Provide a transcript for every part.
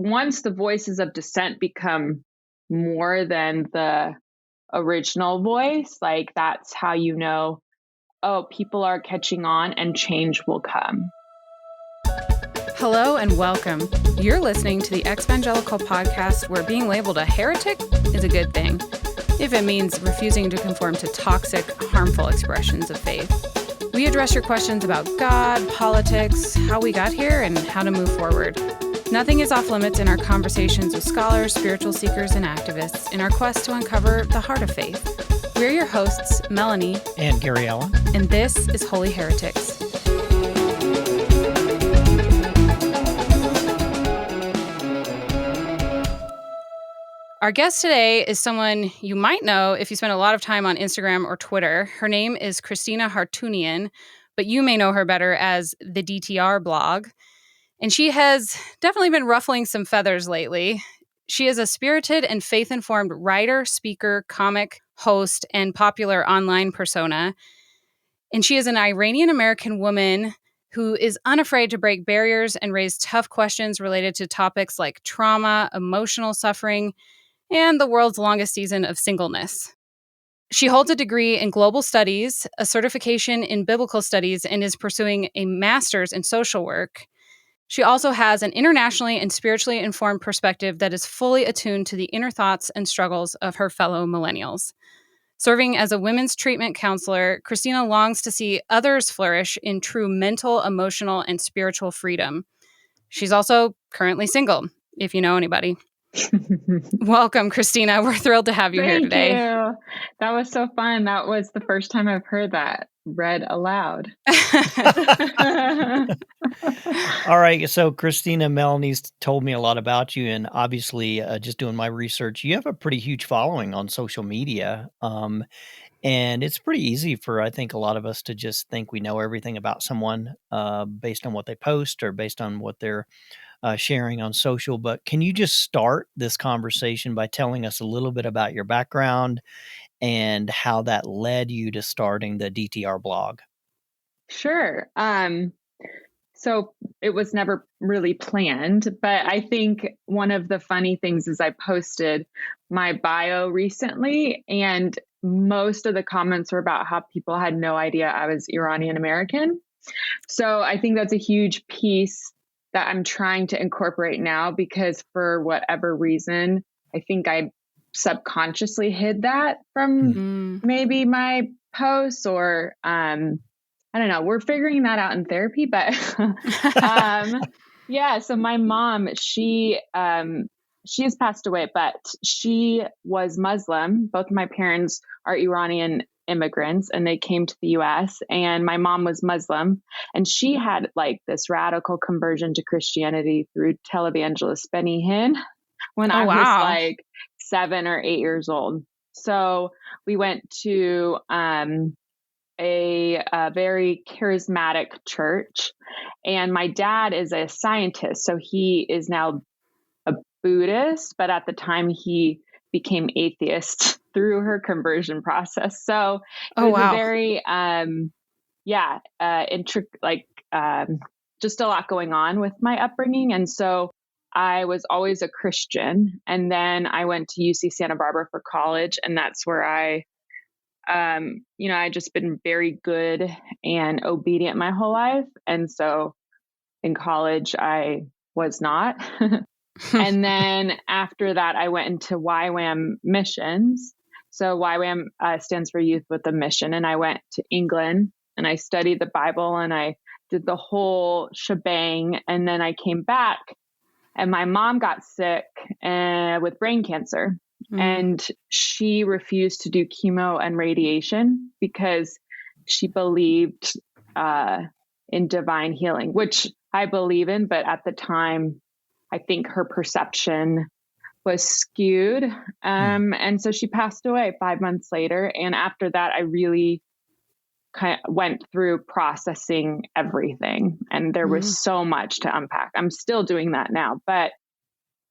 once the voices of dissent become more than the original voice, like that's how you know, oh, people are catching on and change will come. Hello and welcome. You're listening to the evangelical podcast where being labeled a heretic is a good thing, if it means refusing to conform to toxic, harmful expressions of faith. We address your questions about God, politics, how we got here, and how to move forward. Nothing is off limits in our conversations with scholars, spiritual seekers, and activists in our quest to uncover the heart of faith. We're your hosts, Melanie and Gabriella, and this is Holy Heretics. Our guest today is someone you might know if you spend a lot of time on Instagram or Twitter. Her name is Kristina Harutoonian, but you may know her better as the DTR blog. And she has definitely been ruffling some feathers lately. She is a spirited and faith-informed writer, speaker, comic, host, and popular online persona. And she is an Iranian-American woman who is unafraid to break barriers and raise tough questions related to topics like trauma, emotional suffering, and the world's longest season of singleness. She holds a degree in global studies, a certification in biblical studies, and is pursuing a master's in social work. She also has an internationally and spiritually informed perspective that is fully attuned to the inner thoughts and struggles of her fellow millennials. Serving as a women's treatment counselor, Kristina longs to see others flourish in true mental, emotional, and spiritual freedom. She's also currently single, if you know anybody. Welcome, Kristina. We're thrilled to have you here today. Thank you. That was so fun. That was the first time I've heard that read aloud. All right. So Kristina, Melanie's told me a lot about you, and obviously just doing my research, you have a pretty huge following on social media. And it's pretty easy for, I think, a lot of us to just think we know everything about someone based on what they post or based on what they're sharing on social. But can you just start this conversation by telling us a little bit about your background and how that led you to starting the DTR blog? Sure. So it was never really planned, but I think one of the funny things is I posted my bio recently, and most of the comments were about how people had no idea I was Iranian American. So I think that's a huge piece that I'm trying to incorporate now, because for whatever reason, I think I subconsciously hid that from maybe my posts, or I don't know. We're figuring that out in therapy, but yeah. So my mom, she has passed away, but she was Muslim. Both of my parents are Iranian immigrants, and they came to the U.S. And my mom was Muslim, and she had like this radical conversion to Christianity through televangelist Benny Hinn when I was like 7 or 8 years old. So we went to a very charismatic church, and my dad is a scientist, so he is now a Buddhist, but at the time he became atheist through her conversion process. So it was a very just a lot going on with my upbringing. And so I was always a Christian, and then I went to UC Santa Barbara for college, and that's where I just been very good and obedient my whole life. And so in college, I was not. And then after that, I went into YWAM missions. So YWAM stands for Youth with a Mission. And I went to England and I studied the Bible and I did the whole shebang. And then I came back and my mom got sick with brain cancer. And she refused to do chemo and radiation because she believed in divine healing, which I believe in. But at the time, I think her perception was skewed. And so she passed away 5 months later. And after that, I really kind of went through processing everything. And there was so much to unpack. I'm still doing that now. But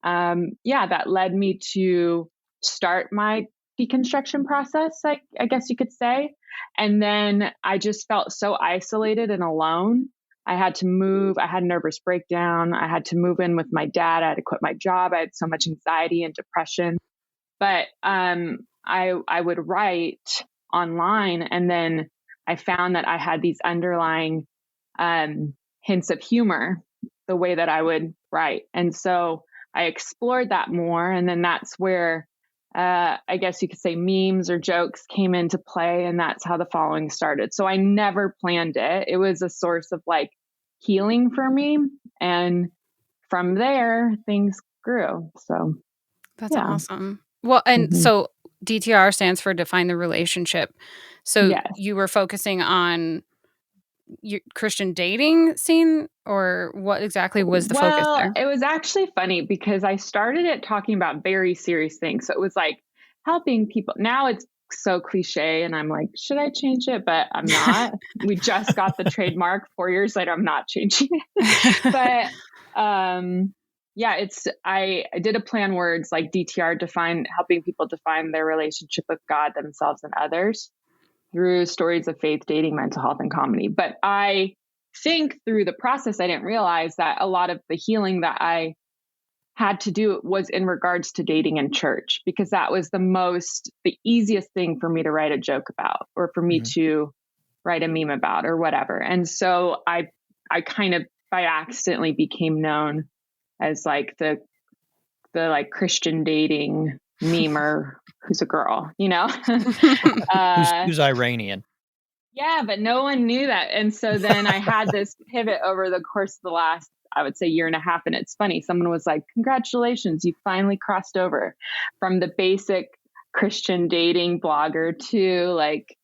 that led me to start my deconstruction process, I guess you could say. And then I just felt so isolated and alone I had to move. I had a nervous breakdown. I had to move in with my dad. I had to quit my job. I had so much anxiety and depression. But I would write online, and then I found that I had these underlying hints of humor, the way that I would write. And so I explored that more. And then that's where I guess you could say memes or jokes came into play. And that's how the following started. So I never planned it. It was a source of like healing for me. And from there, things grew. So That's yeah. awesome. Well, and Mhm. so DTR stands for define the relationship. So Yes. you were focusing on your Christian dating scene, or what exactly was the focus Well, there? it was actually funny because I started it talking about very serious things. So it was like helping people. Now it's so cliche, and I'm like, should I change it? But I'm not. We just got the trademark 4 years later. I'm not changing it. But yeah, I did a play on words like DTR, helping people define their relationship with God, themselves, and others through stories of faith, dating, mental health, and comedy. But I think through the process, I didn't realize that a lot of the healing that I had to do was in regards to dating and church, because that was the easiest thing for me to write a joke about, or for me to write a meme about, or whatever. And so I kind of by accidentally became known as like the like Christian dating memer who's a girl, Who's Iranian? Yeah, but no one knew that. And so then I had this pivot over the course of the last, I would say, year and a half. And it's funny, someone was like, congratulations, you finally crossed over from the basic Christian dating blogger to like,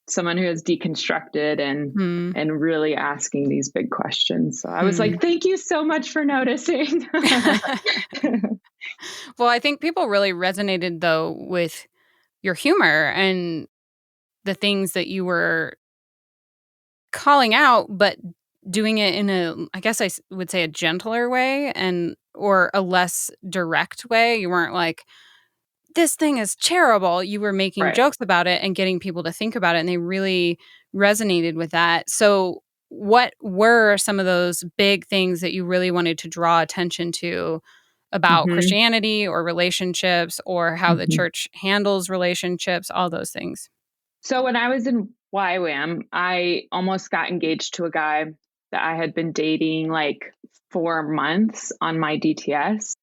someone who has deconstructed and really asking these big questions. So I was like, thank you so much for noticing. Well, I think people really resonated though with your humor and the things that you were calling out, but doing it in I guess would say a gentler way, or a less direct way. You weren't like, this thing is terrible. You were making Right. jokes about it and getting people to think about it, and they really resonated with that. So what were some of those big things that you really wanted to draw attention to about Christianity or relationships, or how the church handles relationships, all those things? So when I was in YWAM, I almost got engaged to a guy that I had been dating like 4 months on my DTS,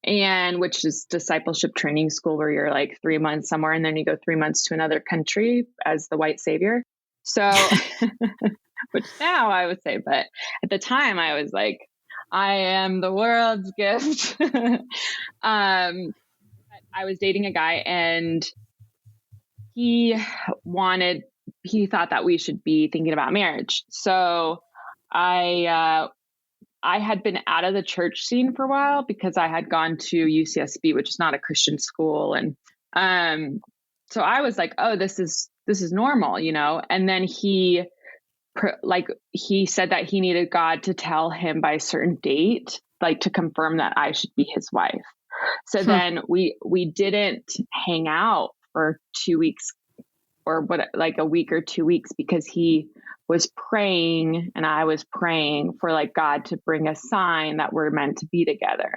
and which is discipleship training school, where you're like 3 months somewhere and then you go 3 months to another country as the white savior. So, which now I would say, but at the time I was like, I am the world's gift. I was dating a guy, and he thought that we should be thinking about marriage. So I had been out of the church scene for a while because I had gone to UCSB, which is not a Christian school. And so I was like, oh, this is normal, And then he said that he needed God to tell him by a certain date, like to confirm that I should be his wife. So then we didn't hang out for 2 weeks, or like a week or 2 weeks, because he was praying and I was praying for like God to bring a sign that we're meant to be together.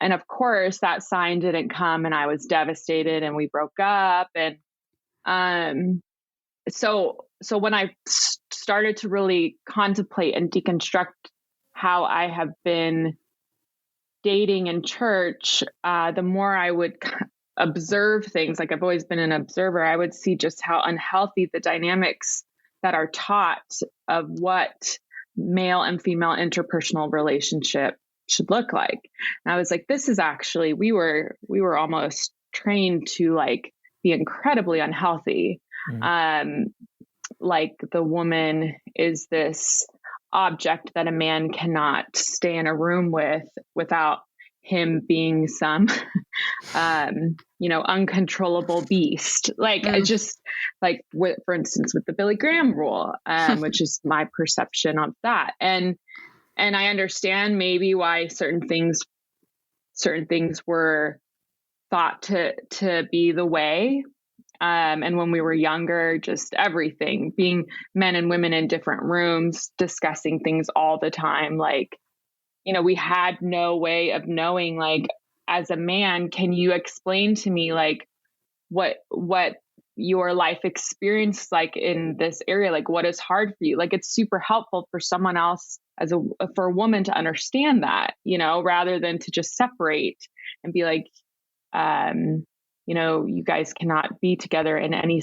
And of course that sign didn't come, and I was devastated, and we broke up. And so when I started to really contemplate and deconstruct how I have been dating in church, the more I would observe things, like I've always been an observer, I would see just how unhealthy the dynamics that are taught of what male and female interpersonal relationship should look like. And I was like, this is actually, we were almost trained to like be incredibly unhealthy. Like the woman is this object that a man cannot stay in a room with without him being some uncontrollable beast. Like I just like for instance with the Billy Graham rule, which is my perception of that. And I understand maybe why certain things were thought to be the way. And when we were younger, just everything, being men and women in different rooms, discussing things all the time. Like, we had no way of knowing, like, as a man, can you explain to me, like, what your life experience like in this area? Like, what is hard for you? Like, it's super helpful for someone else for a woman to understand that, rather than to just separate and be like, you guys cannot be together in any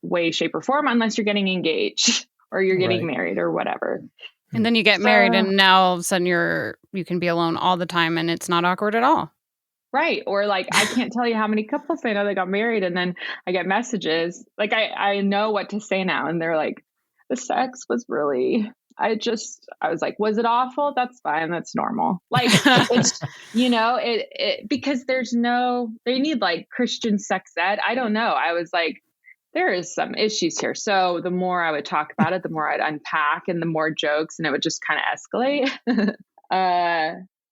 way, shape, or form unless you're getting engaged or you're getting married or whatever. And then you get married, and now all of a sudden you can be alone all the time, and it's not awkward at all. Right. Or like, I can't tell you how many couples I know that got married, and then I get messages. Like, I know what to say now. And they're like, the sex was really, I was like, was it awful? That's fine. That's normal. Like, it's, because they need like Christian sex ed. I don't know. I was like, there is some issues here. So the more I would talk about it, the more I'd unpack and the more jokes, and it would just kind of escalate.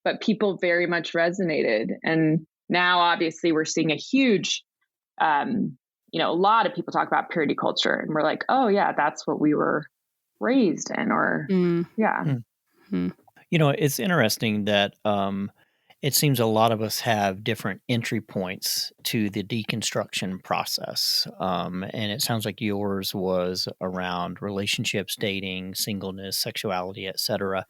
But people very much resonated. And now obviously we're seeing a huge, a lot of people talk about purity culture, and we're like, oh yeah, that's what we were raised in, or yeah. Mm-hmm. It's interesting that it seems a lot of us have different entry points to the deconstruction process. And it sounds like yours was around relationships, dating, singleness, sexuality, etc.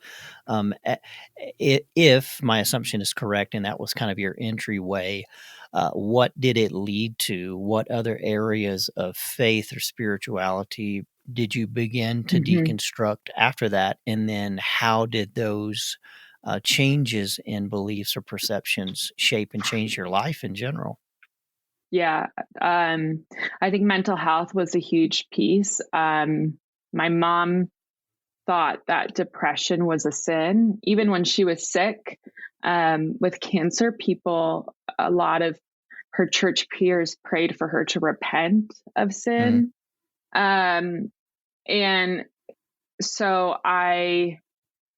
If my assumption is correct, and that was kind of your entryway, what did it lead to? What other areas of faith or spirituality did you begin to deconstruct after that? And then how did those changes in beliefs or perceptions shape and change your life in general? Yeah. I think mental health was a huge piece. My mom thought that depression was a sin. Even when she was sick with cancer, a lot of her church peers prayed for her to repent of sin. And so I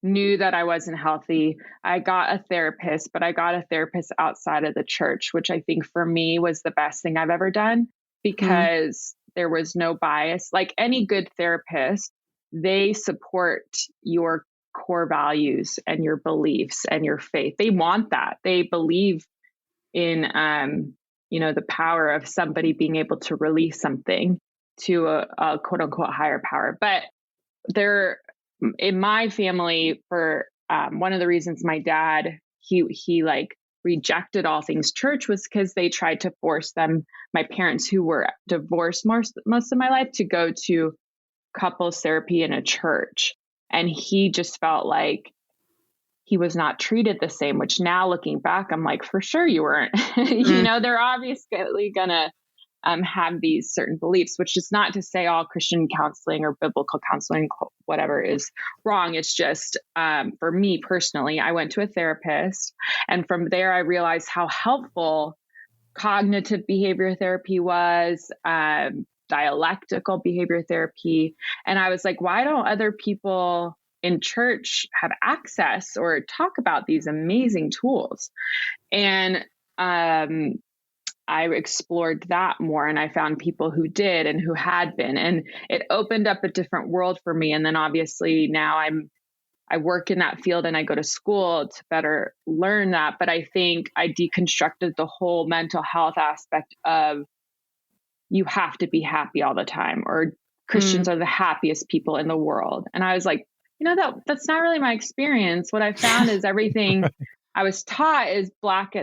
knew that I wasn't healthy. I got a therapist, but I got a therapist outside of the church, which I think for me was the best thing I've ever done, because there was no bias. Like any good therapist, they support your core values and your beliefs and your faith. They want that. They believe in, the power of somebody being able to release something to a quote unquote higher power. But in my family, for one of the reasons my dad, he like rejected all things church was because they tried to force my parents who were divorced most of my life, to go to couples therapy in a church. And he just felt like he was not treated the same, which now looking back, I'm like, for sure you weren't. They're obviously gonna have these certain beliefs, which is not to say all Christian counseling or biblical counseling, whatever, is wrong. It's just, for me personally, I went to a therapist, and from there I realized how helpful cognitive behavior therapy was, dialectical behavior therapy. And I was like, why don't other people in church have access or talk about these amazing tools? And I explored that more, and I found people who did and who had been, and it opened up a different world for me. And then obviously now I work in that field and I go to school to better learn that. But I think I deconstructed the whole mental health aspect of, you have to be happy all the time, or Christians are the happiest people in the world. And I was like, that's not really my experience. What I found is everything I was taught is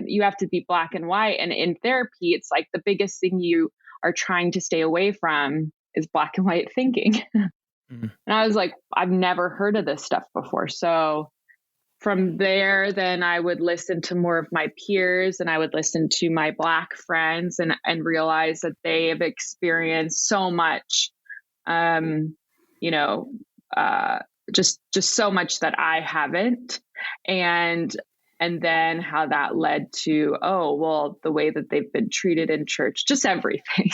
you have to be black and white. And in therapy, it's like the biggest thing you are trying to stay away from is black and white thinking. And I was like, I've never heard of this stuff before. So from there, then I would listen to more of my peers, and I would listen to my Black friends, and realize that they have experienced so much, just so much that I haven't. And then how that led to, the way that they've been treated in church, just everything.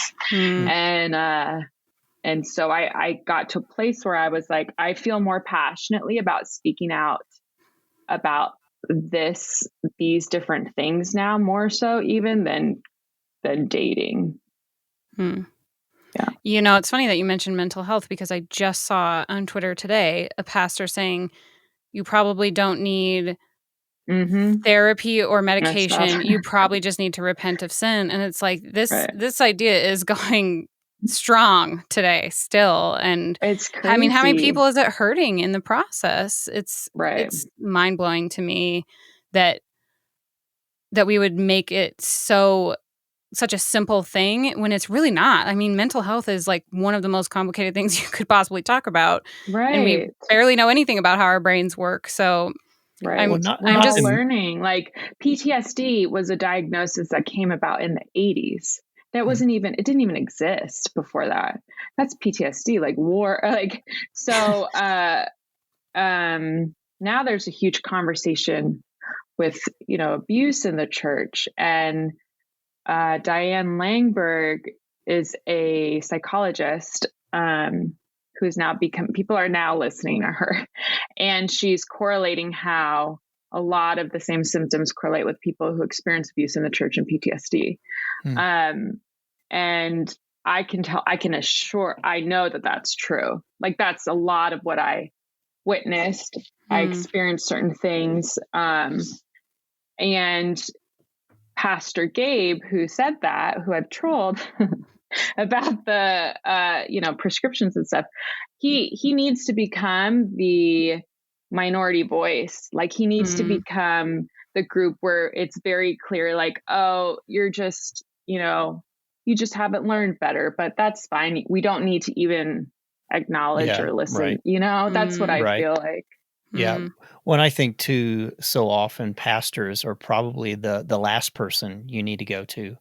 And so I got to a place where I was like, I feel more passionately about speaking out about these different things now, more so even than dating. It's funny that you mentioned mental health, because I just saw on Twitter today a pastor saying you probably don't need therapy or medication. You probably just need to repent of sin. And it's like this idea is going strong today still. And it's crazy. I mean, how many people is it hurting in the process? It's mind blowing to me that we would make it such a simple thing when it's really not. I mean, mental health is like one of the most complicated things you could possibly talk about. Right. And we barely know anything about how our brains work. So we're just learning. Like PTSD was a diagnosis that came about in the 80s. That wasn't even, it didn't even exist before that. That's PTSD, like war, like, so, now there's a huge conversation with, abuse in the church. And Diane Langberg is a psychologist who's now people are now listening to her. And she's correlating how a lot of the same symptoms correlate with people who experience abuse in the church and PTSD. And I know that that's true. Like, that's a lot of what I witnessed. I experienced certain things. And Pastor Gabe, who said that, who had trolled about the, prescriptions and stuff, he needs to become the minority voice. Like, he needs to become the group where it's very clear, like, oh, you're just, you just haven't learned better, but that's fine. We don't need to even acknowledge or listen. That's what I feel like. Yeah. When I think too, so often pastors are probably the last person you need to go to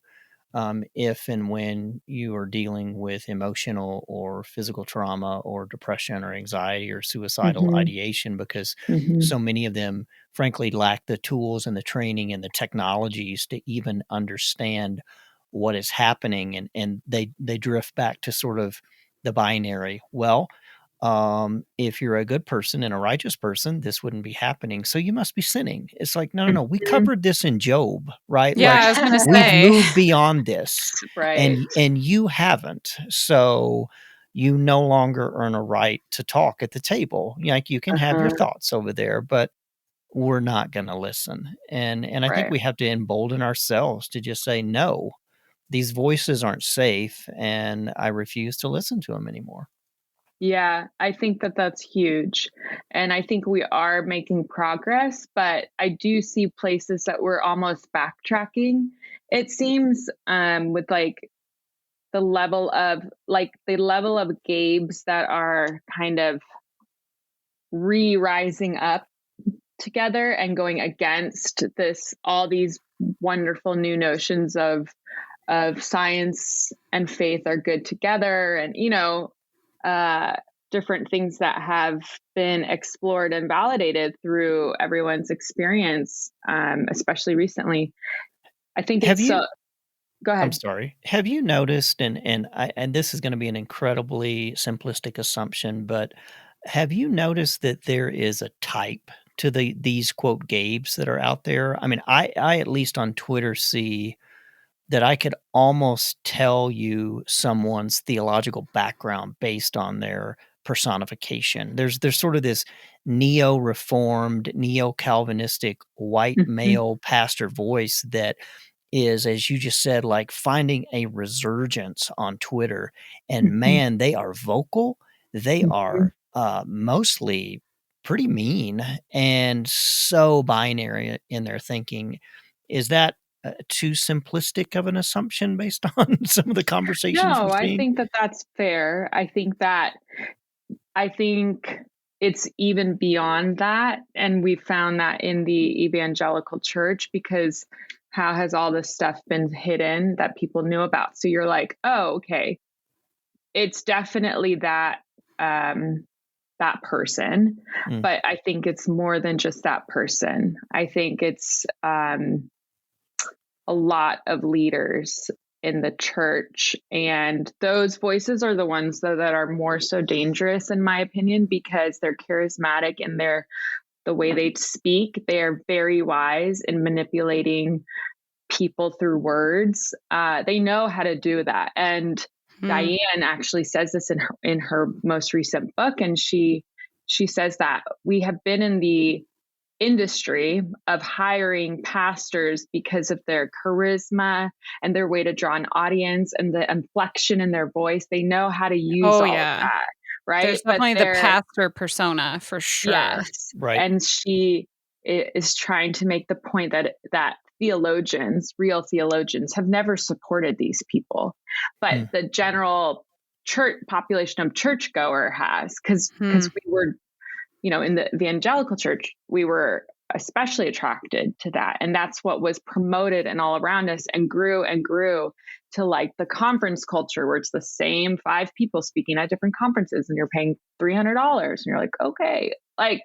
if and when you are dealing with emotional or physical trauma or depression or anxiety or suicidal ideation, because so many of them, frankly, lack the tools and the training and the technologies to even understand what is happening. And they drift back to sort of the binary. Well, if you're a good person and a righteous person, this wouldn't be happening. So you must be sinning. It's like, no. We covered this in Job, right? Yeah, like, I was going to say. We've moved beyond this, right? And you haven't. So you no longer earn a right to talk at the table. Like, you can have your thoughts over there, but we're not going to listen. And I think we have to embolden ourselves to just say, no, these voices aren't safe, and I refuse to listen to them anymore. Yeah, I think that that's huge. And I think we are making progress, but I do see places that we're almost backtracking. It seems with like the level of Gabes that are kind of rising up together and going against all these wonderful new notions of science and faith are good together, and different things that have been explored and validated through everyone's experience, especially recently. I think go ahead. I'm sorry. Have you noticed, and this is going to be an incredibly simplistic assumption, but have you noticed that there is a type to these quote Gabes that are out there? I mean, I at least on Twitter see that I could almost tell you someone's theological background based on their personification. There's sort of this neo-reformed, neo-Calvinistic white male pastor voice that is, as you just said, like finding a resurgence on Twitter. And man, they are vocal. They are mostly pretty mean and so binary in their thinking. Is that too simplistic of an assumption based on some of the conversations No, we've seen? I think that that's fair. I think it's even beyond that. And we found that in the evangelical church, because how has all this stuff been hidden that people knew about? So you're like, oh, okay. It's definitely that person. But I think it's more than just that person. I think it's a lot of leaders in the church, and those voices are the ones that are more so dangerous, in my opinion, because they're charismatic and the way they speak. They are very wise in manipulating people through words. They know how to do that. And Diane actually says this in her most recent book. And she says that we have been in the industry of hiring pastors because of their charisma and their way to draw an audience and the inflection in their voice. They know how to use all of that, right? There's definitely the pastor persona for sure. Yes. Right. And she is trying to make the point that theologians, real theologians, have never supported these people, but the general church population of churchgoer has, because we were, in the evangelical church, we were especially attracted to that. And that's what was promoted and all around us and grew to like the conference culture, where it's the same 5 people speaking at different conferences and you're paying $300 and you're like, okay, like,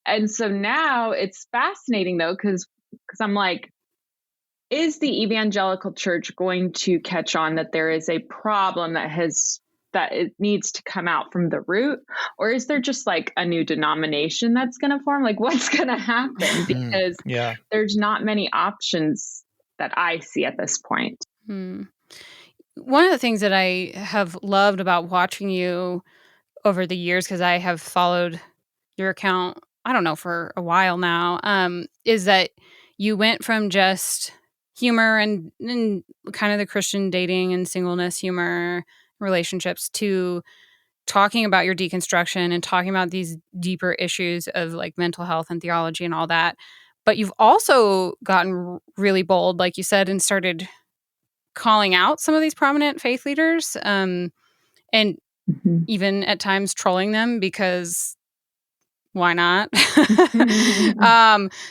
and so now it's fascinating though, because I'm like, is the evangelical church going to catch on that there is a problem that it needs to come out from the root? Or is there just like a new denomination that's going to form? Like, what's going to happen? Because there's not many options that I see at this point. One of the things that I have loved about watching you over the years, because I have followed your account, I don't know, for a while now, is that you went from just humor and kind of the Christian dating and singleness humor relationships to talking about your deconstruction and talking about these deeper issues of like mental health and theology and all that. But you've also gotten really bold, like you said, and started calling out some of these prominent faith leaders, and even at times trolling them, because why not?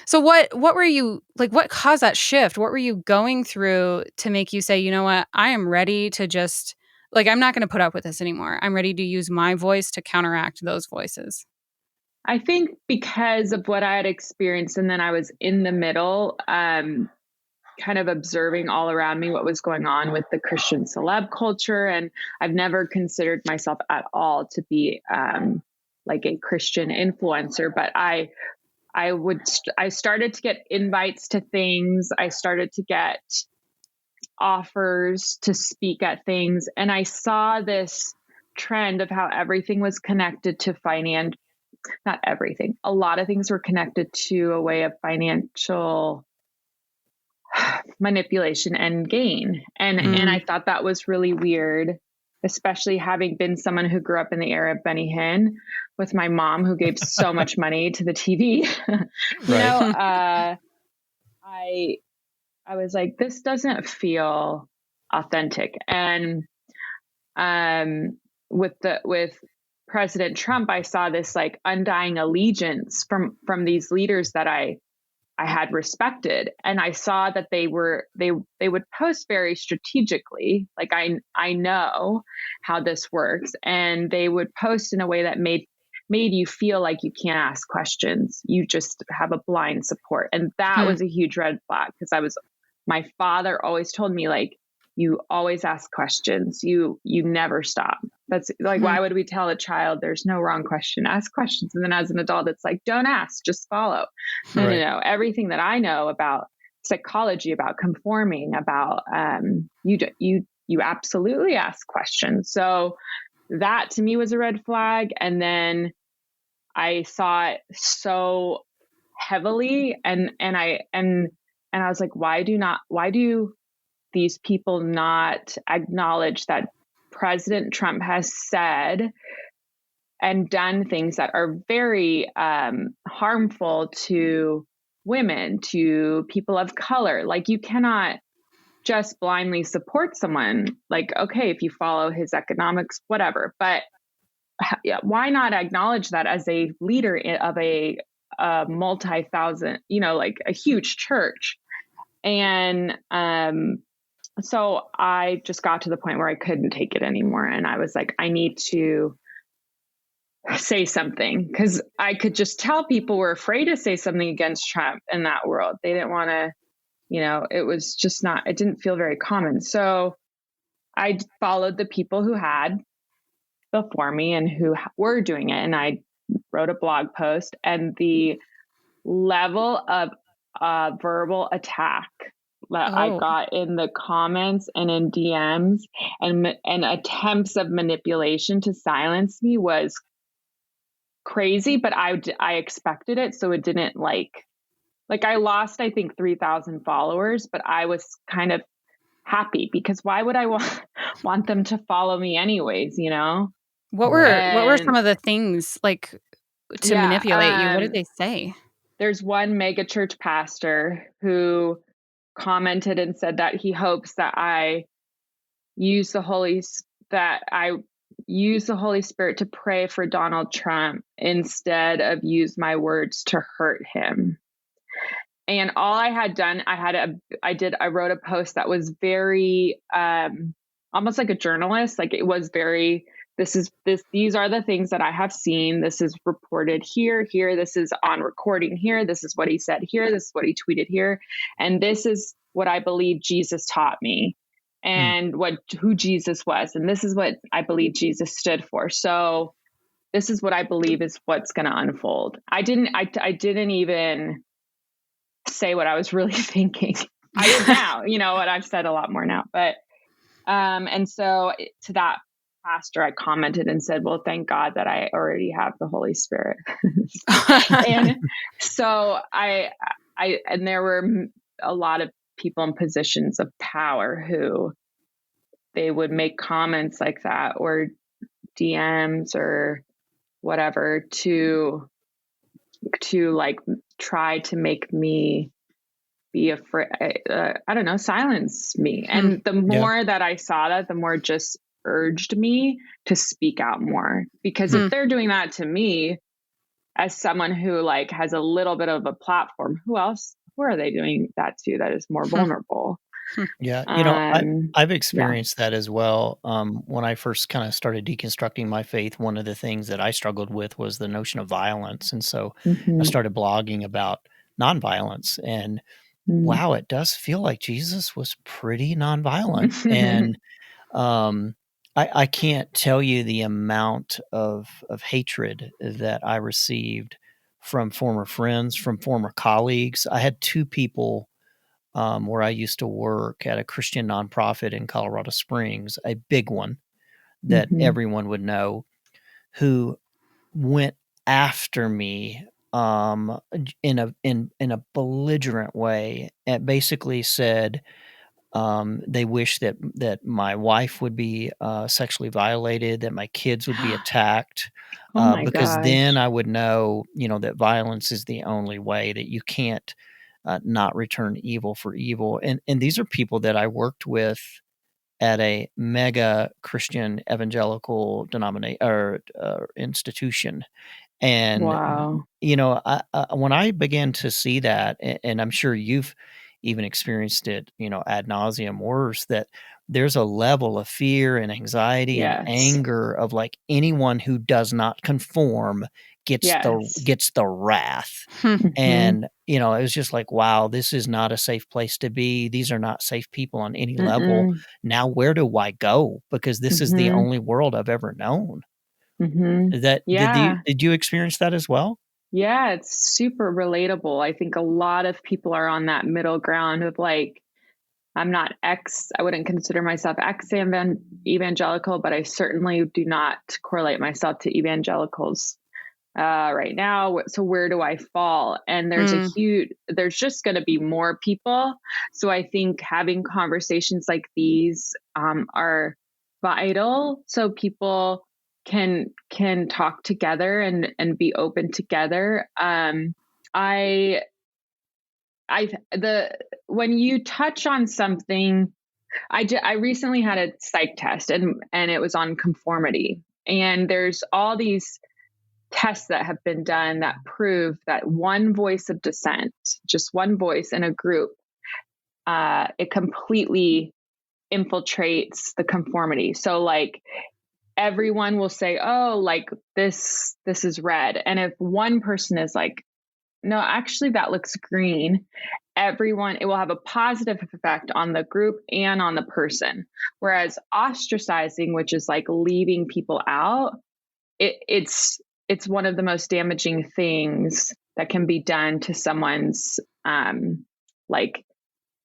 So what were you like? What caused that shift? What were you going through to make you say, you know what, I am ready to just, like, I'm not going to put up with this anymore. I'm ready to use my voice to counteract those voices. I think because of what I had experienced, and then I was in the middle, kind of observing all around me what was going on with the Christian celeb culture. And I've never considered myself at all to be like a Christian influencer, but I started to get invites to things. I started to get offers to speak at things. And I saw this trend of how everything was connected to finance. Not everything. A lot of things were connected to a way of financial manipulation and gain. And I thought that was really weird, especially having been someone who grew up in the era of Benny Hinn with my mom, who gave so much money to the TV. I was like, this doesn't feel authentic. And with President Trump, I saw this like undying allegiance from these leaders that I had respected. And I saw that they would post very strategically. Like I know how this works. And they would post in a way that made you feel like you can't ask questions. You just have a blind support. And that was a huge red flag, because my father always told me, like, you always ask questions. You never stop. That's like, why would we tell a child there's no wrong question? Ask questions. And then as an adult, it's like, don't ask, just follow. No. Everything that I know about psychology, about conforming, about you absolutely ask questions. So that to me was a red flag. And then I saw it so heavily, and I was like, why do these people not acknowledge that President Trump has said and done things that are very harmful to women, to people of color? Like, you cannot just blindly support someone. Like, okay, if you follow his economics, whatever, but why not acknowledge that as a leader of a multi-thousand, like a huge church? And so I just got to the point where I couldn't take it anymore. And I was like, I need to say something, because I could just tell people were afraid to say something against Trump in that world. They didn't want to, it was just not, it didn't feel very common. So I followed the people who had before me and who were doing it. And I wrote a blog post, and the level of verbal attack that I got in the comments and in DMs and attempts of manipulation to silence me was crazy, but I expected it. So it didn't like I lost, I think 3,000 followers, but I was kind of happy because why would I want them to follow me anyways, you know? What were some of the things like to manipulate you? What did they say? There's one mega church pastor who commented and said that he hopes that I use the Holy Spirit to pray for Donald Trump instead of use my words to hurt him. And all I had done, I wrote a post that was very, almost like a journalist. Like it was very, these are the things that I have seen. This is reported here, this is on recording here. This is what he said here. This is what he tweeted here. And this is what I believe Jesus taught me and who Jesus was. And this is what I believe Jesus stood for. So this is what I believe is what's going to unfold. I didn't even say what I was really thinking. I did now, you know what, I've said a lot more now, but, and so to that pastor, I commented and said, well, thank God that I already have the Holy Spirit. And so and there were a lot of people in positions of power who they would make comments like that or DMs or whatever to like try to make me be afraid, I don't know, silence me. And the more that I saw that, the more it just urged me to speak out more. Because if they're doing that to me as someone who like has a little bit of a platform, who are they doing that to that is more vulnerable? Yeah. You know, I've experienced that as well. When I first kind of started deconstructing my faith, one of the things that I struggled with was the notion of violence. And so I started blogging about nonviolence and wow, it does feel like Jesus was pretty nonviolent. And I can't tell you the amount of hatred that I received from former friends, from former colleagues. I had two people where I used to work at a Christian nonprofit in Colorado Springs, a big one that everyone would know, who went after me in a belligerent way and basically said they wish that my wife would be sexually violated, that my kids would be attacked, because then I would know, you know, that violence is the only way, that you can't not return evil for evil. And these are people that I worked with at a mega Christian evangelical institution. And, you know, when I began to see that, and I'm sure you've even experienced it, you know, ad nauseum worse, that there's a level of fear and anxiety and anger of like anyone who does not conform gets the wrath. And, you know, it was just like, wow, this is not a safe place to be. These are not safe people on any level. Now, where do I go? Because this is the only world I've ever known. Did you experience that as well? Yeah, it's super relatable. I think a lot of people are on that middle ground of like, I wouldn't consider myself evangelical, but I certainly do not correlate myself to evangelicals right now. So where do I fall? And there's there's just going to be more people. So I think having conversations like these are vital. So people can talk together and be open together. When you touch on something, I recently had a psych test and it was on conformity, and there's all these tests that have been done that prove that one voice of dissent, just one voice in a group, it completely infiltrates the conformity. So like everyone will say, oh, like this is red. And if one person is like, no, actually that looks green, it will have a positive effect on the group and on the person. Whereas ostracizing, which is like leaving people out, it's one of the most damaging things that can be done to someone's like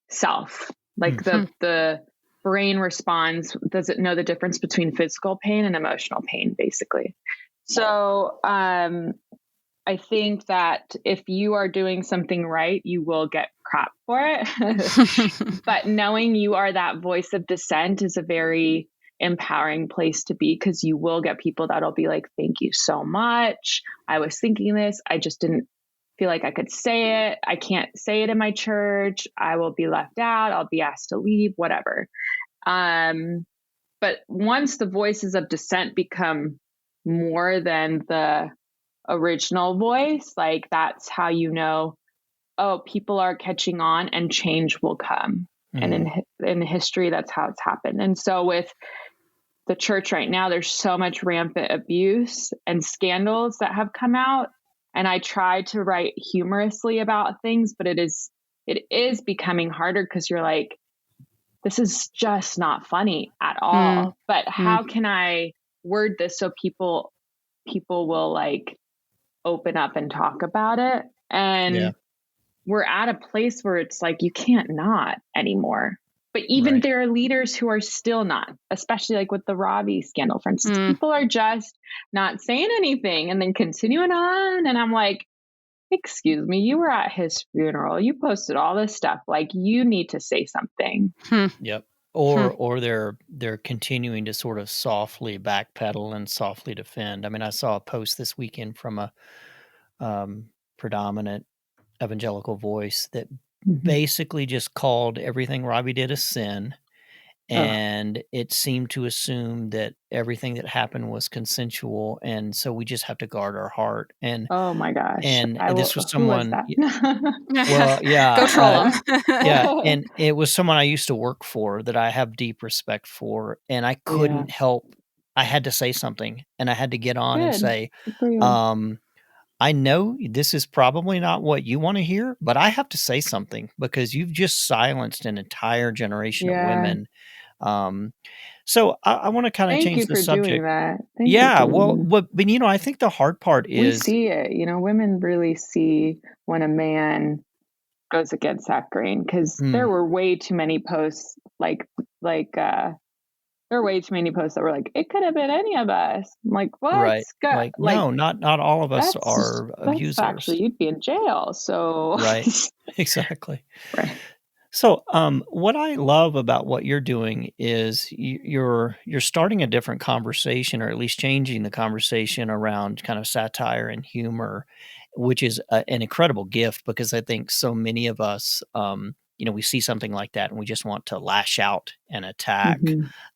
self. Like the brain responds, does it know the difference between physical pain and emotional pain, basically. So I think that if you are doing something right, you will get crap for it. But knowing you are that voice of dissent is a very empowering place to be, because you will get people that'll be like, thank you so much. I was thinking this. I just didn't feel like I could say it. I can't say it in my church. I will be left out. I'll be asked to leave, whatever. But once the voices of dissent become more than the original voice, like that's how you know, oh, people are catching on and change will come. And in history, that's how it's happened. And so with the church right now, there's so much rampant abuse and scandals that have come out. And I try to write humorously about things, but it is becoming harder, because you're like, this is just not funny at all. But how can I word this so people will like open up and talk about it? And we're at a place where it's like, you can't not anymore. But even there are leaders who are still not, especially like with the Robbie scandal, for instance. People are just not saying anything and then continuing on. And I'm like, excuse me, you were at his funeral. You posted all this stuff. Like, you need to say something. Yep. Or they're continuing to sort of softly backpedal and softly defend. I mean, I saw a post this weekend from a predominant evangelical voice that basically just called everything Robbie did a sin, and it seemed to assume that everything that happened was consensual, and so we just have to guard our heart. And oh my gosh, and this was someone. Well, yeah, go troll them. Yeah, and it was someone I used to work for that I have deep respect for, and I couldn't help. I had to say something, and I had to get on and say, I know this is probably not what you want to hear, but I have to say something, because you've just silenced an entire generation of women. So I want to kind of change the subject. Thank you for doing that. But you know, I think the hard part is, we see it. You know, women really see when a man goes against that grain, because there were way too many posts there were way too many posts that were like, it could have been any of us. I'm like, what? Right. No, not all of us are abusers. Actually, you'd be in jail. So right. Exactly. Right. So, what I love about what you're doing is you're starting a different conversation, or at least changing the conversation around kind of satire and humor, which is an incredible gift, because I think so many of us, you know, we see something like that and we just want to lash out and attack.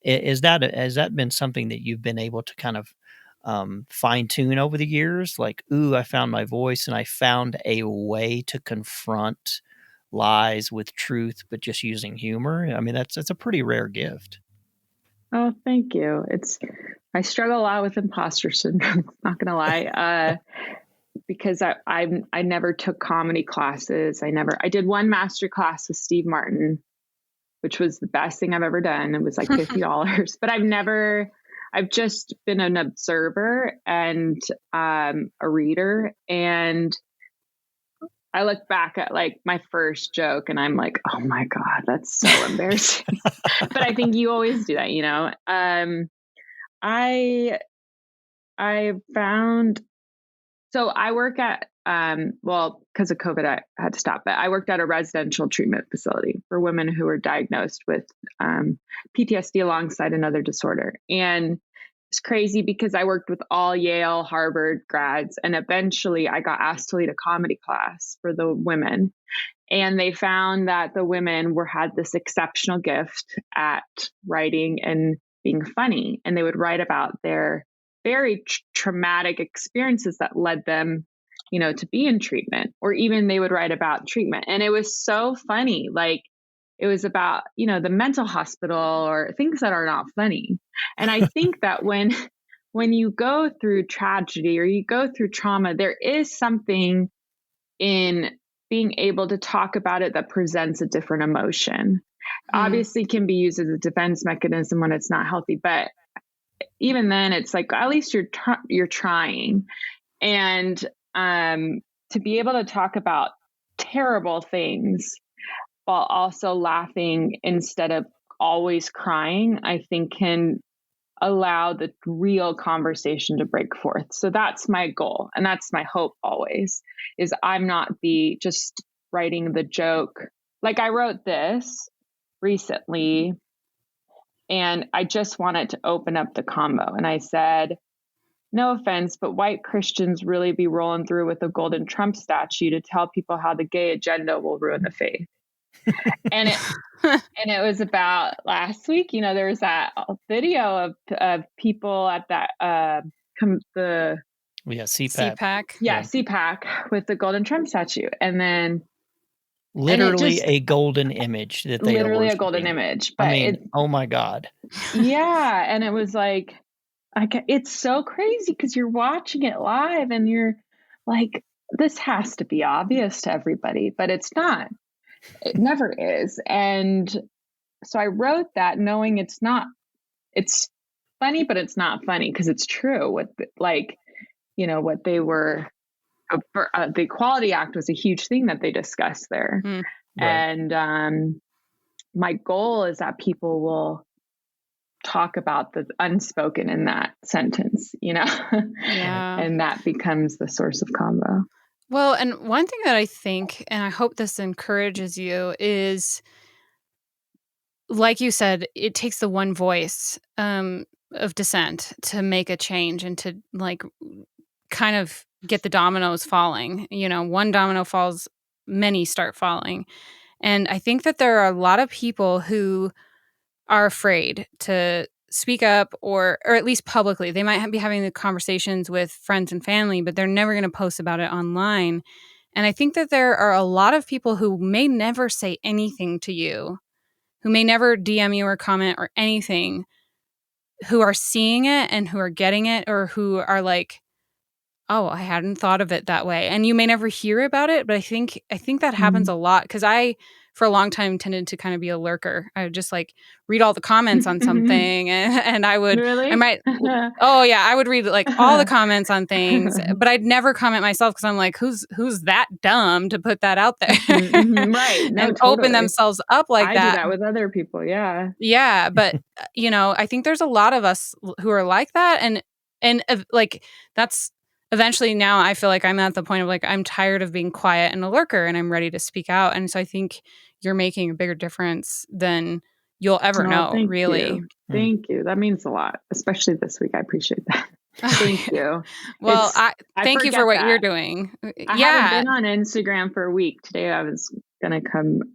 Has that been something that you've been able to kind of fine tune over the years? Like, ooh, I found my voice and I found a way to confront lies with truth, but just using humor. I mean, that's a pretty rare gift. Oh, thank you. I struggle a lot with imposter syndrome, not gonna lie. Because I never took comedy classes. I did one master class with Steve Martin, which was the best thing I've ever done. It was like $50, but I've just been an observer and a reader. And I look back at like my first joke and I'm like, oh my God, that's so embarrassing. But I think you always do that, you know? I found, so I work at, because of COVID, I had to stop, but I worked at a residential treatment facility for women who were diagnosed with PTSD alongside another disorder. And it's crazy because I worked with all Yale, Harvard grads, and eventually I got asked to lead a comedy class for the women. And they found that the women had this exceptional gift at writing and being funny. And they would write about their very traumatic experiences that led them, you know, to be in treatment, or even they would write about treatment. And it was so funny. Like, it was about, you know, the mental hospital or things that are not funny. And I think that when you go through tragedy or you go through trauma, there is something in being able to talk about it that presents a different emotion. Obviously can be used as a defense mechanism when it's not healthy, but even then it's like, at least you're trying. And to be able to talk about terrible things while also laughing instead of always crying, I think can allow the real conversation to break forth. So that's my goal. And that's my hope always, is I'm not just writing the joke. Like I wrote this recently and I just wanted to open up the combo. And I said, no offense, but white Christians really be rolling through with a golden Trump statue to tell people how the gay agenda will ruin the faith. And it was about last week, there was that video of people at that CPAC. CPAC. Yeah, CPAC with the golden Trump statue. And then literally a golden image that they literally are a golden image. But I mean, oh my God. Yeah. And it was like, it's so crazy because you're watching it live and you're like, this has to be obvious to everybody, but it's not. It never is. And so I wrote that knowing it's funny, but it's not funny because it's true. What they were, the Equality Act was a huge thing that they discussed there. Right. And my goal is that people will talk about the unspoken in that sentence, Yeah. And that becomes the source of combo. Well, and one thing that I think, and I hope this encourages you, is, like you said, it takes the one voice of dissent to make a change and to like kind of get the dominoes falling. One domino falls, many start falling. And I think that there are a lot of people who are afraid to speak up or at least publicly. They might be having the conversations with friends and family, but they're never going to post about it online. And I think that there are a lot of people who may never say anything to you, who may never DM you or comment or anything, who are seeing it and who are getting it, or who are like, oh, I hadn't thought of it that way. And you may never hear about it, but I think that happens a lot, because I, for a long time, tended to kind of be a lurker. I would just like read all the comments on something, and I would, Really? I would read like all the comments on things, but I'd never comment myself because I'm like, who's that dumb to put that out there, right? No, and totally. open themselves up like that. I do that with other people, yeah. Yeah, but I think there's a lot of us who are like that, and like that's. Eventually now I feel like I'm at the point of like, I'm tired of being quiet and a lurker and I'm ready to speak out. And so I think you're making a bigger difference than you'll ever know, really. Thank you. That means a lot, especially this week. I appreciate that. Thank you. Well, thank you for what you're doing. I haven't been on Instagram for a week. Today I was going to come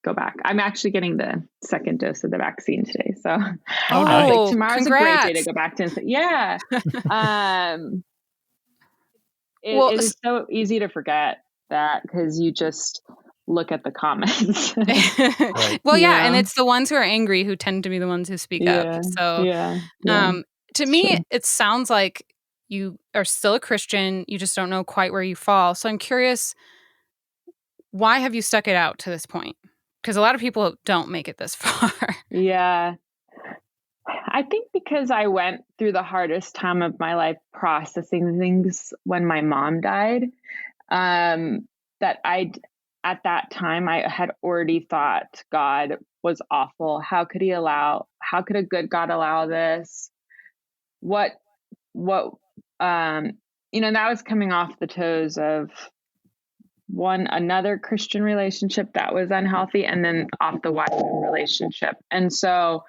go back. I'm actually getting the second dose of the vaccine today. So nice. Tomorrow's Congrats. a great day to go back to Instagram. Yeah. It is so easy to forget that because you just look at the comments. Right. Well, yeah. And it's the ones who are angry who tend to be the ones who speak up. So to me, it sounds like you are still a Christian. You just don't know quite where you fall. So I'm curious, why have you stuck it out to this point? Because a lot of people don't make it this far. Yeah. I think because I went through the hardest time of my life processing things when my mom died, that at that time, I had already thought God was awful. How could a good God allow this? That was coming off the toes of another Christian relationship that was unhealthy, and then off the wife relationship. And so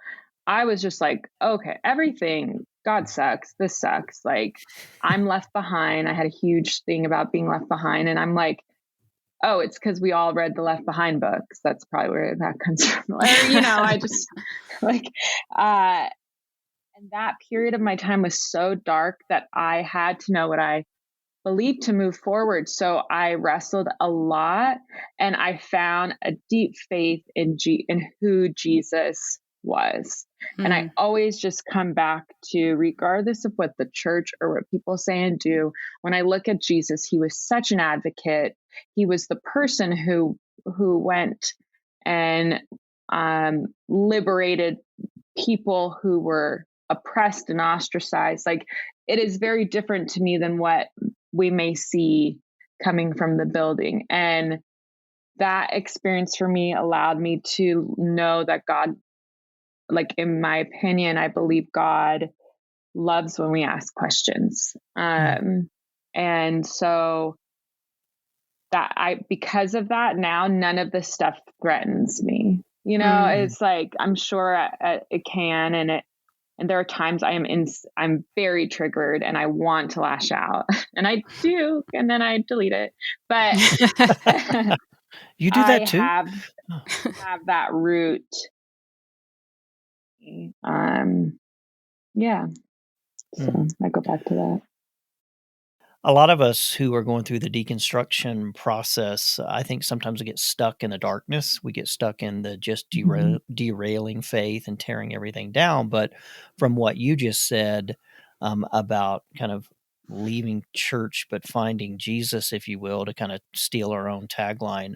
I was just like, okay, everything, God sucks. This sucks. Like, I'm left behind. I had a huge thing about being left behind. And I'm like, oh, it's because we all read the Left Behind books. That's probably where that comes from. Or, I just like, and that period of my time was so dark that I had to know what I believed to move forward. So I wrestled a lot, and I found a deep faith in who Jesus was. And I always just come back to, regardless of what the church or what people say and do, when I look at Jesus, he was such an advocate. He was the person who went and liberated people who were oppressed and ostracized. Like, it is very different to me than what we may see coming from the building. And that experience for me allowed me to know that God, like in my opinion, I believe God loves when we ask questions. And so because of that, now none of this stuff threatens me. It's like, I'm sure it can, and there are times I'm very triggered and I want to lash out, and I do, and then I delete it. But You do that I too? have that root. Yeah. So I go back to that. A lot of us who are going through the deconstruction process, I think sometimes we get stuck in the darkness. We get stuck in the just derailing faith and tearing everything down. But from what you just said about kind of leaving church but finding Jesus, if you will, to kind of steal our own tagline,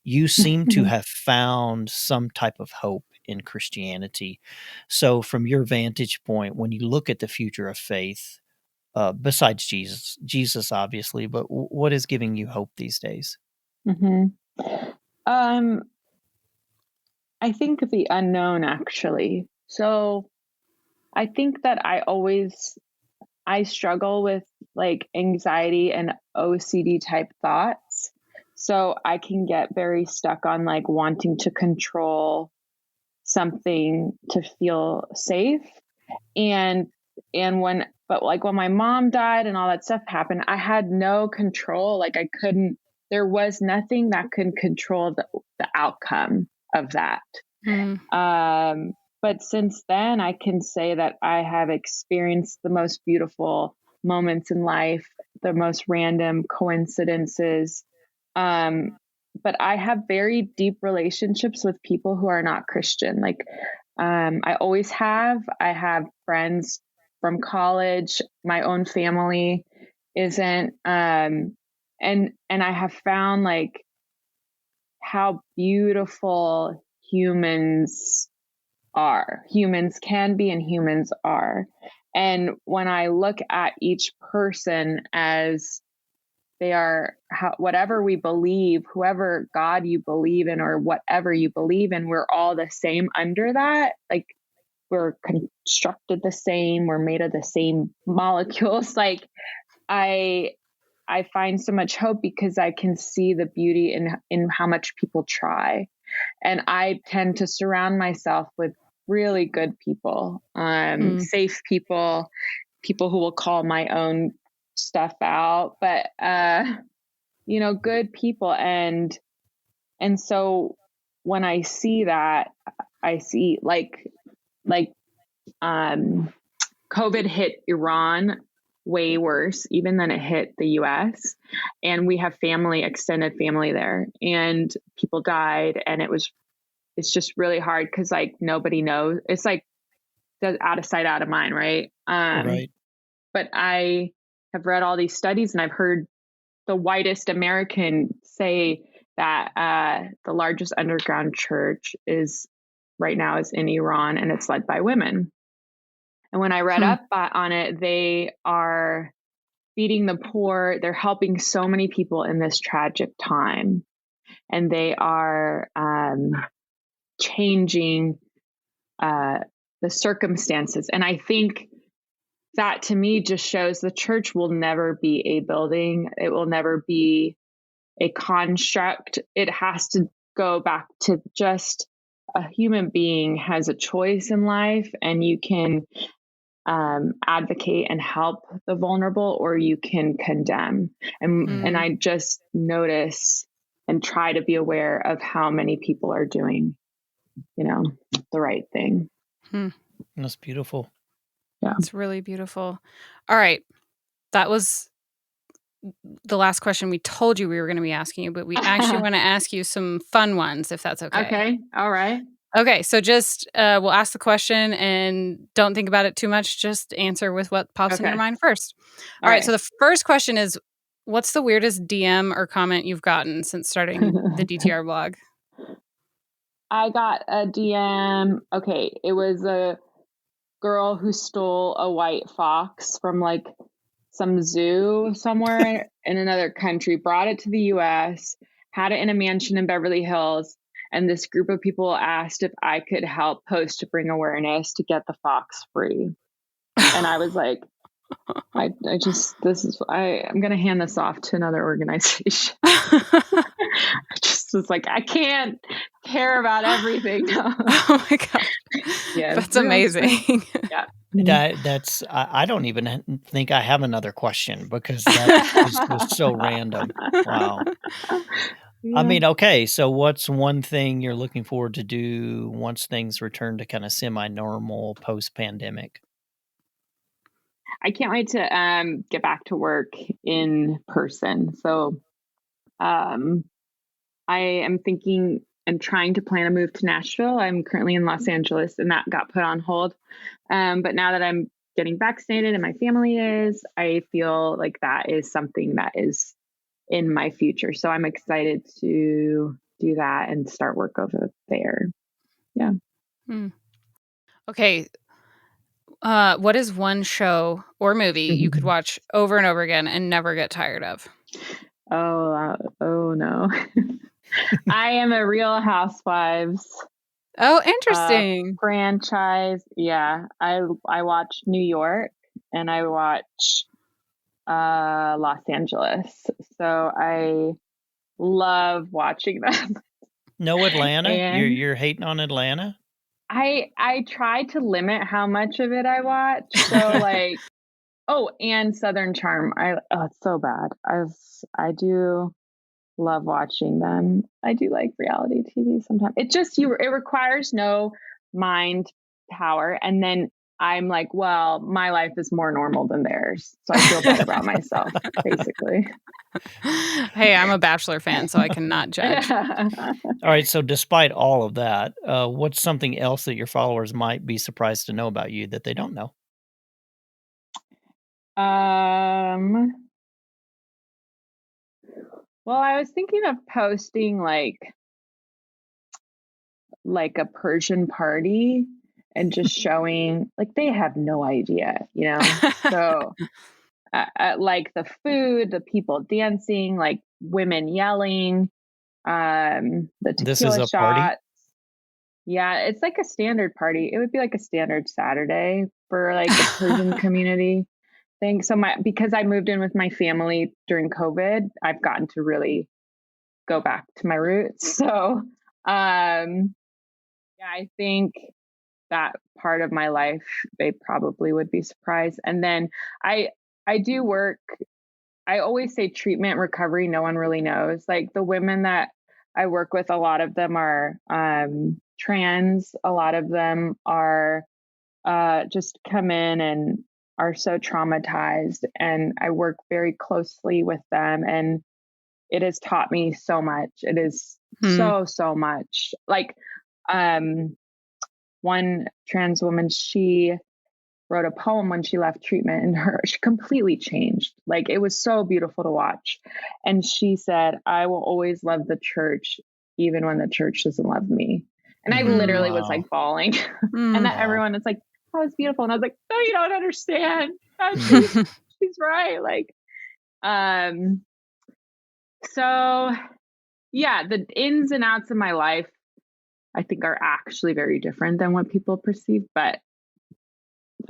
you seem to have found some type of hope in Christianity. So from your vantage point, when you look at the future of faith, besides Jesus obviously, but what is giving you hope these days? I think the unknown, actually. So I think that I struggle with like anxiety and OCD type thoughts. So I can get very stuck on like wanting to control something to feel safe. But when my mom died and all that stuff happened, I had no control. Like there was nothing that could control the outcome of that. But since then, I can say that I have experienced the most beautiful moments in life, the most random coincidences. But I have very deep relationships with people who are not Christian. Like, I always have. I have friends from college. My own family isn't. And I have found like how beautiful humans can be and humans are. And when I look at each person as they are, whatever we believe, whoever God you believe in or whatever you believe in, we're all the same under that. Like, we're constructed the same, we're made of the same molecules. Like, I find so much hope because I can see the beauty in how much people try. And I tend to surround myself with really good people, safe people who will call my own stuff out, but, good people. And so when I see that, I see like, COVID hit Iran way worse even than it hit the US. And we have extended family there, and people died. And it's just really hard because like nobody knows. It's like out of sight, out of mind, right? Right. But I have read all these studies, and I've heard the whitest American say that the largest underground church right now is in Iran, and it's led by women. And when I read up on it, they are feeding the poor. They're helping so many people in this tragic time, and they are changing the circumstances. And I think that to me just shows the church will never be a building. It will never be a construct. It has to go back to just a human being has a choice in life, and you can advocate and help the vulnerable, or you can condemn. And I just notice and try to be aware of how many people are doing, the right thing. That's beautiful. Yeah. It's really beautiful. All right. That was the last question we told you we were going to be asking you, but we actually want to ask you some fun ones, if that's okay. Okay. All right. Okay. So just we'll ask the question and don't think about it too much. Just answer with what pops in your mind first. All right. So the first question is, what's the weirdest DM or comment you've gotten since starting the DTR blog? I got a DM. Okay. It was a girl who stole a white fox from like some zoo somewhere in another country, brought it to the US, had it in a mansion in Beverly Hills. And this group of people asked if I could help post to bring awareness to get the fox free. And I was like, I'm going to hand this off to another organization. I just was like, I can't care about everything. Oh my God. Yeah. That's amazing. Yeah. That's I don't even think I have another question because that is just so random. Wow. I mean, okay, so what's one thing you're looking forward to do once things return to kind of semi-normal post-pandemic? I can't wait to get back to work in person. So I am thinking and trying to plan a move to Nashville. I'm currently in Los Angeles, and that got put on hold. But now that I'm getting vaccinated and my family is, I feel like that is something that is in my future. So I'm excited to do that and start work over there. Yeah. Okay. What is one show or movie you could watch over and over again and never get tired of? Oh no. I am a Real Housewives Oh, interesting. franchise. Yeah. I watch New York and I watch Los Angeles. So I love watching them. No Atlanta? And You're hating on Atlanta? I try to limit how much of it I watch. So like, and Southern Charm. It's so bad. I do love watching them. I do like reality TV sometimes. It requires no mind power. And then I'm like, well, my life is more normal than theirs. So I feel bad about myself, basically. Hey, I'm a Bachelor fan, so I cannot judge. All right, so despite all of that, what's something else that your followers might be surprised to know about you that they don't know? Well, I was thinking of posting like a Persian party and just showing like they have no idea, So like the food, the people dancing, like women yelling, the This is tequila a party? shots. Yeah, it's like a standard party. It would be like a standard Saturday for like the Persian community thing. So because I moved in with my family during COVID, I've gotten to really go back to my roots. So yeah, I think that part of my life, they probably would be surprised. And then I do work, I always say treatment recovery, no one really knows. Like the women that I work with, a lot of them are trans, a lot of them are just come in and are so traumatized. And I work very closely with them. And it has taught me so much. It is so much. Like one trans woman, she wrote a poem when she left treatment and she completely changed. Like it was so beautiful to watch. And she said, I will always love the church, even when the church doesn't love me. And I literally was like bawling. And that everyone is like, that was beautiful. And I was like, no, you don't understand. She's right. Like, so yeah, the ins and outs of my life, I think are actually very different than what people perceive. But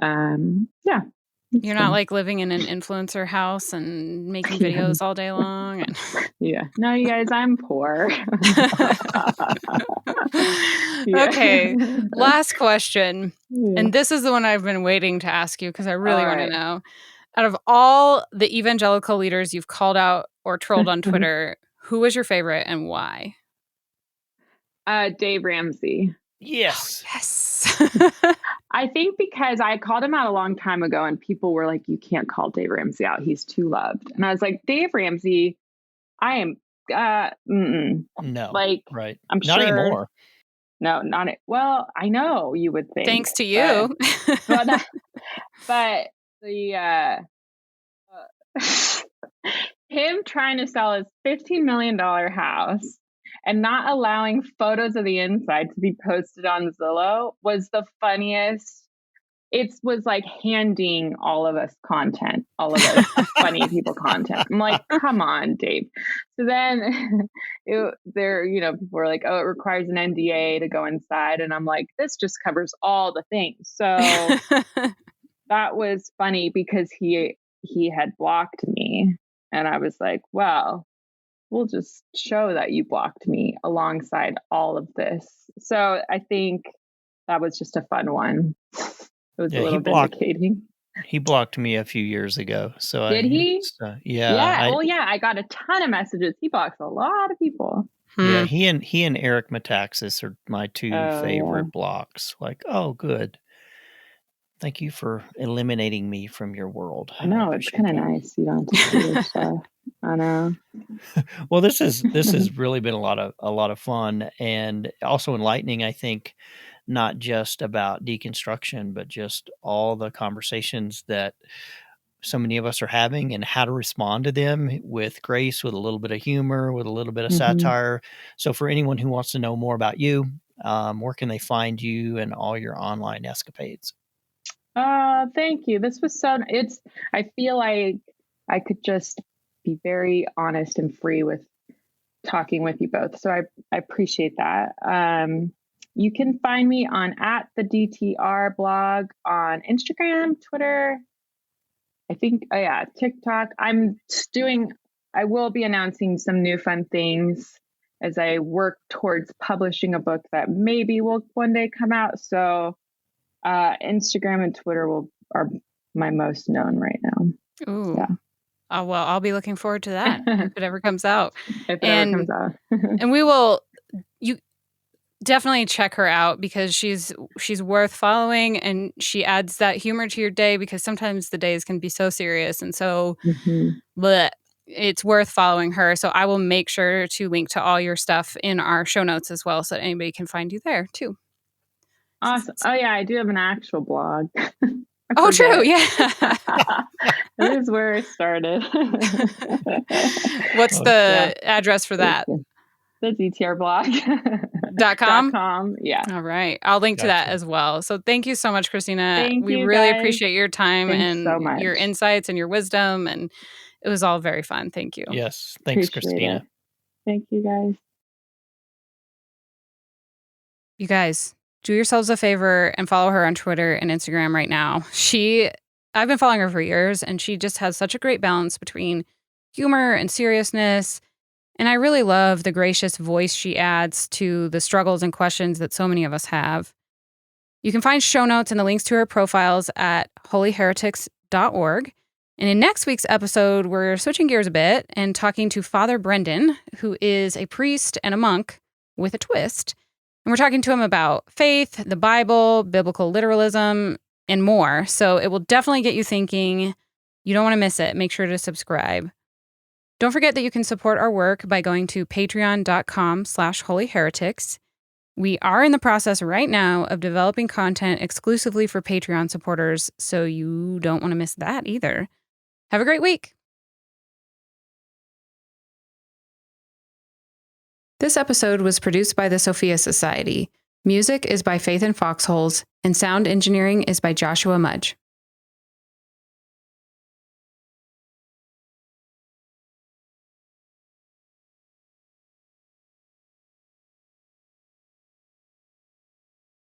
yeah. You're not like living in an influencer house and making videos all day long. And... Yeah. No, you guys, I'm poor. Okay. Last question. Yeah. And this is the one I've been waiting to ask you because I really want to know. Out of all the evangelical leaders you've called out or trolled on Twitter, who was your favorite and why? Dave Ramsey. Yes. Oh, yes. I think because I called him out a long time ago and people were like, you can't call Dave Ramsey out. He's too loved. And I was like, Dave Ramsey, I am, no, like, right. I'm not sure. Anymore. No, not it. Well, I know you would think. Thanks to you. But the, him trying to sell his $15 million house and not allowing photos of the inside to be posted on Zillow was the funniest it was like handing all of us content, all of us funny people content. I'm like, come on, Dave. So then people were like, oh, it requires an NDA to go inside. And I'm like, this just covers all the things. So that was funny because he had blocked me. And I was like, well, we'll just show that you blocked me alongside all of this. So I think that was just a fun one. It was a little vindicating. He blocked me a few years ago. So Did he? Yeah. I got a ton of messages. He blocks a lot of people. Yeah, he and Eric Metaxas are my two favorite blocks. Like, oh, good. Thank you for eliminating me from your world. I know, it's kind of nice. You don't have to do your stuff. I know. Well, this has really been a lot of fun and also enlightening, I think, not just about deconstruction, but just all the conversations that so many of us are having and how to respond to them with grace, with a little bit of humor, with a little bit of satire. So for anyone who wants to know more about you, where can they find you and all your online escapades? Thank you. This was I feel like I could just be very honest and free with talking with you both. So I appreciate that. You can find me on @the DTR blog on Instagram, Twitter, I think, TikTok. I will be announcing some new fun things as I work towards publishing a book that maybe will one day come out. So Instagram and Twitter are my most known right now. Ooh. Yeah. Oh, well, I'll be looking forward to that if it ever comes out. And you definitely check her out because she's worth following, and she adds that humor to your day because sometimes the days can be so serious and so but it's worth following her. So I will make sure to link to all your stuff in our show notes as well so that anybody can find you there too. Awesome. Oh yeah, I do have an actual blog. Oh, true. Yeah. That is where it started. What's the address for that? The DTRblog.com. Yeah. All right. I'll link to that as well. So thank you so much, Kristina. We really appreciate your time and your insights and your wisdom. And it was all very fun. Thank you. Yes. Thanks, Kristina. Thank you, guys. You guys, do yourselves a favor and follow her on Twitter and Instagram right now. I've been following her for years, and she just has such a great balance between humor and seriousness. And I really love the gracious voice she adds to the struggles and questions that so many of us have. You can find show notes and the links to her profiles at holyheretics.org. And in next week's episode, we're switching gears a bit and talking to Father Brendan, who is a priest and a monk with a twist. And we're talking to him about faith, the Bible, biblical literalism, and more. So it will definitely get you thinking. You don't want to miss it. Make sure to subscribe. Don't forget that you can support our work by going to patreon.com/holyheretics. We are in the process right now of developing content exclusively for Patreon supporters, so you don't want to miss that either. Have a great week. This episode was produced by the Sophia Society. Music is by Faith and Foxholes, and sound engineering is by Joshua Mudge.